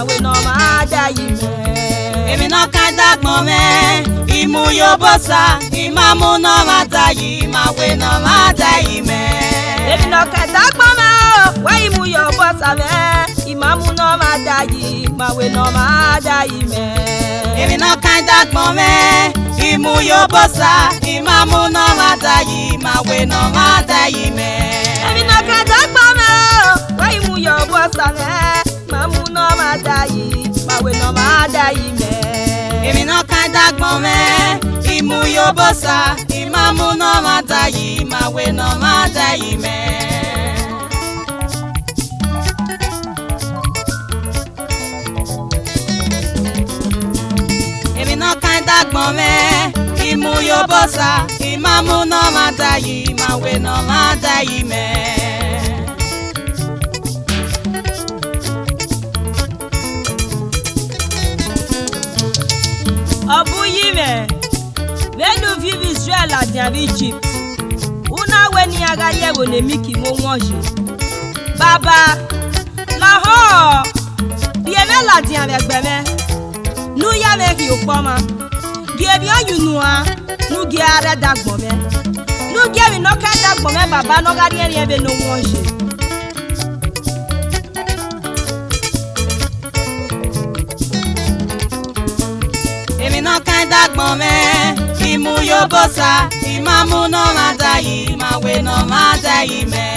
mawe no ma da yime. Èmi náà ká dàgbọ́n mẹ́, ìmú yóò bọ́ sá, ìmáàmù náà má da yìí, màwé náà má da yìí mẹ́. Èmi náà ká dàgbọ́n mẹ́, wá ìmú yóò bọ́ sá mẹ́, ìmáàmù náà má da yìí, màwé náà má da yìí mẹ́. Èmi náà ká dàgbọ́n mẹ́, ìmú yóò bọ́ sá, ìmáàmù náà má da yìí, màwé náà má da yìí mẹ́. Èmi náà ká dàgbọ́n mẹ́, wá ìmú yóò bọ́ sá mẹ́, ìmáàmù náà má da yìí, màwé náà má da yìí mẹ́. Èmi náà ká dàgbọ́n mẹ́, ìmú yóò bọ́ sá, ìmáàmù náà má da yìí, màwé náà má da yìí mẹ́. Èmi náà ká dàgbọ́n mẹ́, ìmú yóò bọ́ sá, ìmáàmù náà má da yìí, màwé náà má da yìí mẹ́. Obu yime, venu vive Israel a dian Egypt. Una weni agaye wone miki mo wonje. Baba, la ho, bieme la dian vegbeme. Nou ya me ki okpoma. Gie bian yunua, nou gie are dagbome. Nou gie no ka dagbome baba no ga rien be no wonje. Èmi náà ká dàgbọ́n mẹ́, ìmú yóò bọ́ sá, ìmáàmù náà má da yìí, màwé náà má da yìí mẹ́.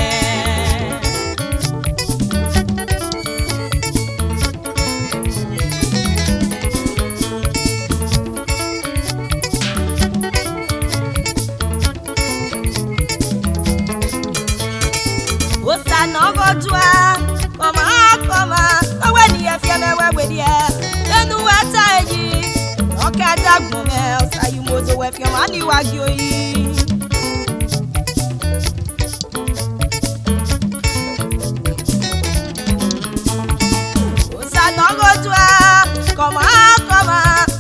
Osa no go dua, koma, owe ni e fie me we die. Enu weta eji, oka dagbon me, osa yu mozo we fie ma ni wagi oyi. Osa no go dua, koma,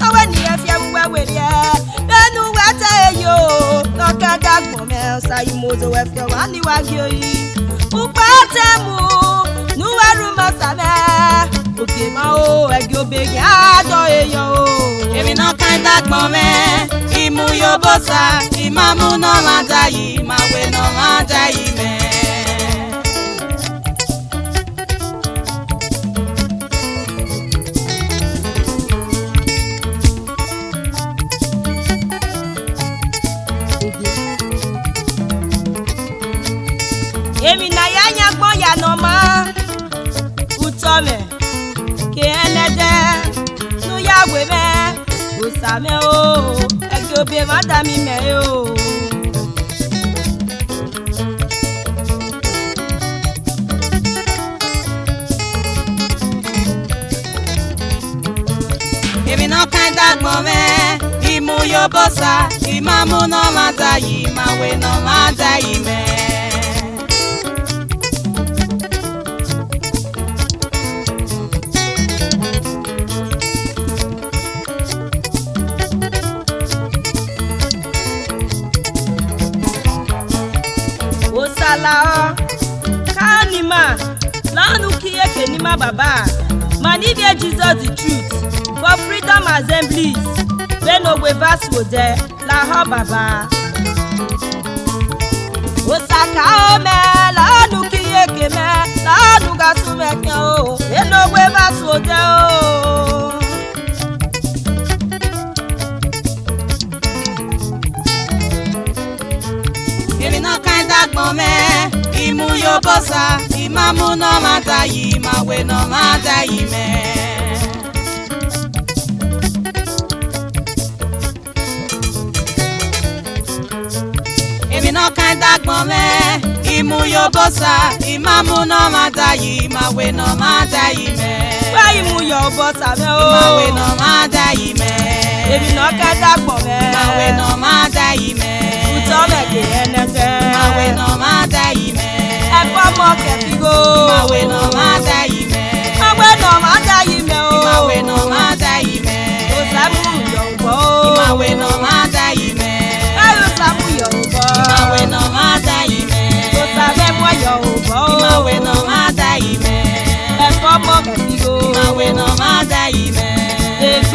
owe ni e fie we die. Enu weta eyo, oka dagbon me, osa yu mozo we fie ma ni wagi oyi. Upatemu nuwaru masame oke ma o egi obegi ajo eyan o. Èmi náà ká dàgbọ́n mẹ́, ìmú yóò bọ́ sá, ìmáàmù náà má da yìí, màwé náà má da yìí mẹ́. Èmi na ya nyagbon ya no ma utome ke enede nu ya we me usame o egi obe madami me o. Èmi náà ká dàgbọ́n mẹ́, ìmú yóò bọ́ sá, ìmáàmù náà má da yìí, màwé náà má da yìí mẹ́. Osala o kanima lanu kiye kenima baba manibie Jesus the truth for freedom assemblies when ogbe verse wo de la ho baba. Osaka o me lanu kiye keme lanu gasu me kan o when ogbe verse wo de o. Èmi náà ká dàgbọ́n mẹ́, ìmú yóò bọ́ sá, ìmáàmù náà má da yìí, màwé náà má da yìí mẹ́. Èmi náà ká dàgbọ́n mẹ́, ìmú yóò bọ́ sá, ìmáàmù náà má da yìí, màwé náà má da yìí mẹ́. Wá ìmú yóò bọ́ sàmẹ́ o. Màwé náà má da yìí mẹ́. Èmi náà ká dàgbọ́n mẹ́. Màwé náà má da yìí mẹ́. Utome ke enede. Màwé náà má da yìí mẹ́. Ẹ̀fọ́ mọ kẹ̀fígò. Màwé náà má da yìí mẹ́. Màwé náà má da yìí mẹ́ o. Màwé náà má da yìí mẹ́. Òsàmù yọ̀ǹgbọ́ o. Màwé náà má da yìí mẹ́. Òsàmù yọ̀ǹgbọ́. Màwé náà má da yìí mẹ́. Òsàmù yọ̀ǹgbọ́ o. Màwé náà má da yìí mẹ́. Ẹ̀fọ́ mọ kẹ̀fígò. Màwé náà má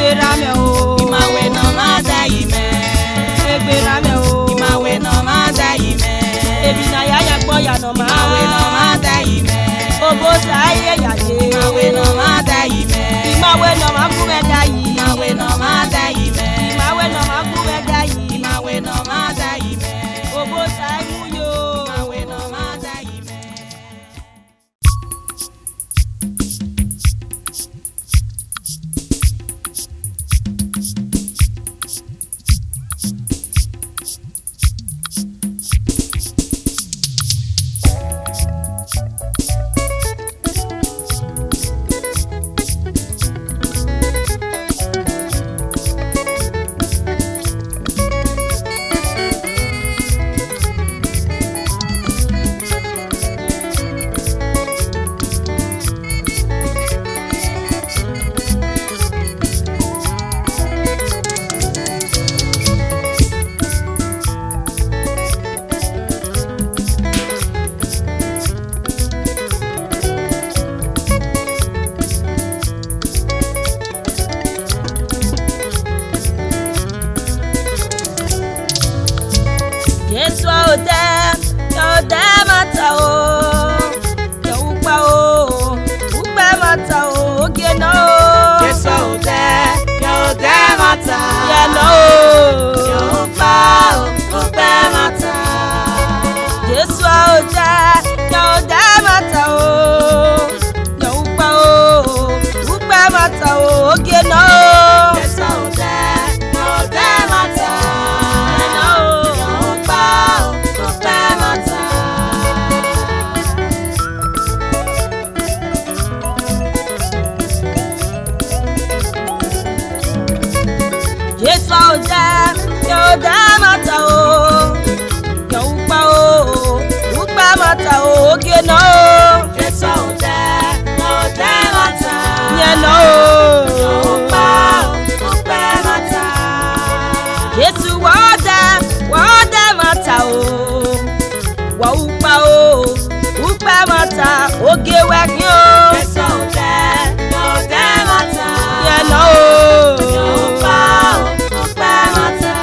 Egberame o. Imawe no mada ime. Egberame o. Imawe no mada ime. Ebina yaya gbọ́ ya no ma. Imawe no mada ime. Obo sa aye ya ye. Imawe no mada ime. Imawe no ma kú ẹja yìí. Imawe no mada ime. Imawe no ma kú ẹja yìí. Imawe no mada ime. Obo sa imu yo. Imawe no mada ime. Yesu ode mata o. Yo upa o. Upa mata o. Oge no. Yesu ode mata. Ya no. Yo upa mata. Yesu ode mata o. Yo upa o. Upa mata o. Oge no. Yesu ode mata. Yesu ode mata o. Yo upa o. Upa mata o. Oge no. Yesu ode mata. Ya no. Yo upa mata. Yesu wode mata o. Wa upa o. Upa mata. Oge wagi o. Yesu ode mata. Ya no. Yo upa mata.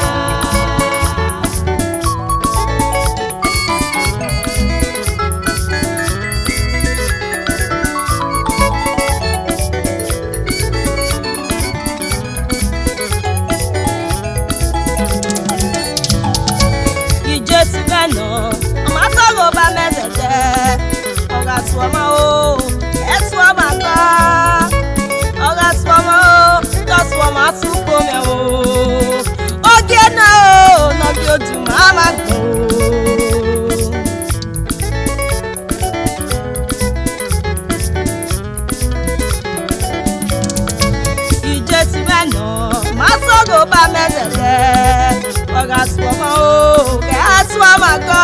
Ijesu gano. Ọmọ sọ̀rọ̀ bá mẹ́sẹ̀sẹ̀. Ọ̀gá tu ọmọ o. Ẹ̀sùn ọmọ àgbà. Ọ̀gá tu ọmọ o. Jọ́sùn ọmọ àtúkò mẹ́ o. Oge náà o. Nọ̀bí ojú máa ma gbọ́ o. Ijesu gano. Ọmọ sọ̀rọ̀ bá mẹ́sẹ̀sẹ̀. Ọ̀gá tu ọmọ o. Ẹ̀sùn ọmọ àgbà.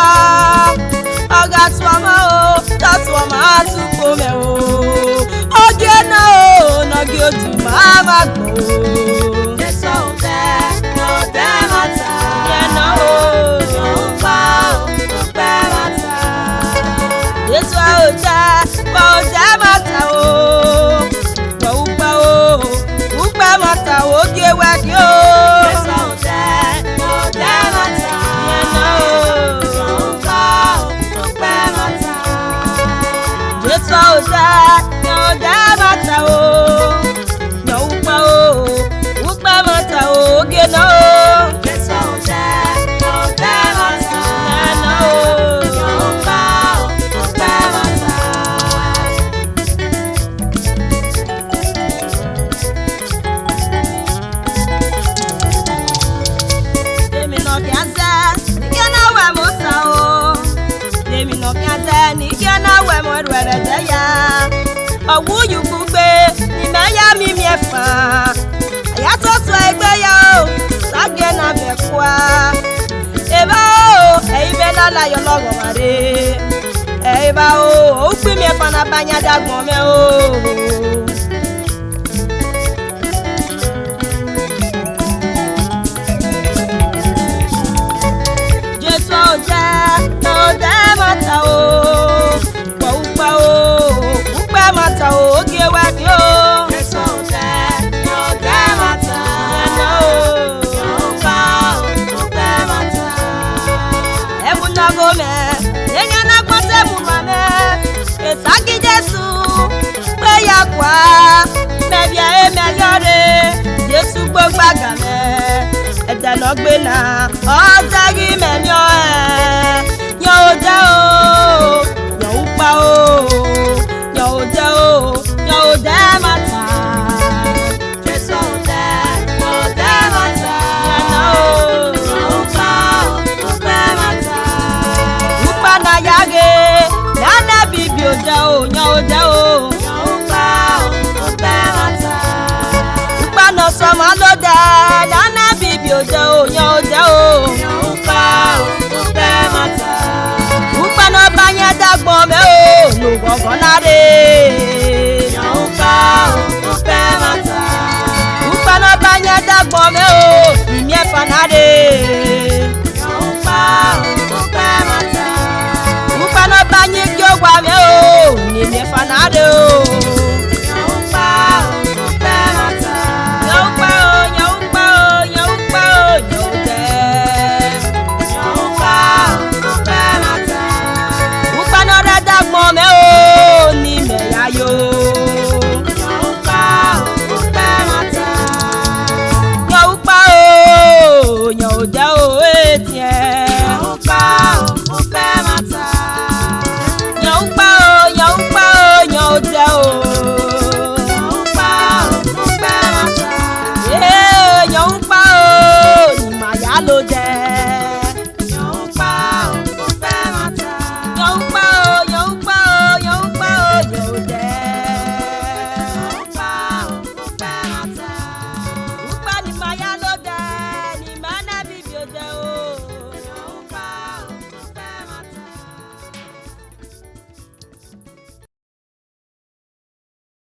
Ọ̀gá tu ọmọ o. Jọ́sùn ọmọ àtúkò mẹ́ o. Oge náà o. Nọ̀bí ojú máa ma gbọ́ o. Yesu ode mata. Ya no. Yo upa mata. Yesu ode mata o. Wa upa o. Upa mata o. Oge wagi o. Yesu ode mata. Ya no. Yo upa mata. Yesu ode mata o. Ya upa o. Upa mata o. Oge no. Yesu ode mata. Ya no. Yo upa mata. Demi no kiaze, nike na we musa o. Demi no kiaze, nike na we mo rere de ya. Owu yuku gbe, ni me ya mi mi efa. Aya to so egbe ya o, sage na be kwa. Eba o, eibe na la yo logo mare. Eba o, o gbe mi efa na banya dagbon me o. Jesu ode mata o. Wa upa o. Upa mata o. Oge wagi o. Yesu ode mata. agame ede no gbe na otagi menyo yan oje o yan upa o yan oje o yan oje mata Jesu ode mata yan o upa mata upa na yage yana bibi oje o yan oje o upa mata upa no sama lo de yana bibi oje o yan oje o upa mata upa no banya dagbon me o no gbongbon nare upa mata upa no banya dagbon me o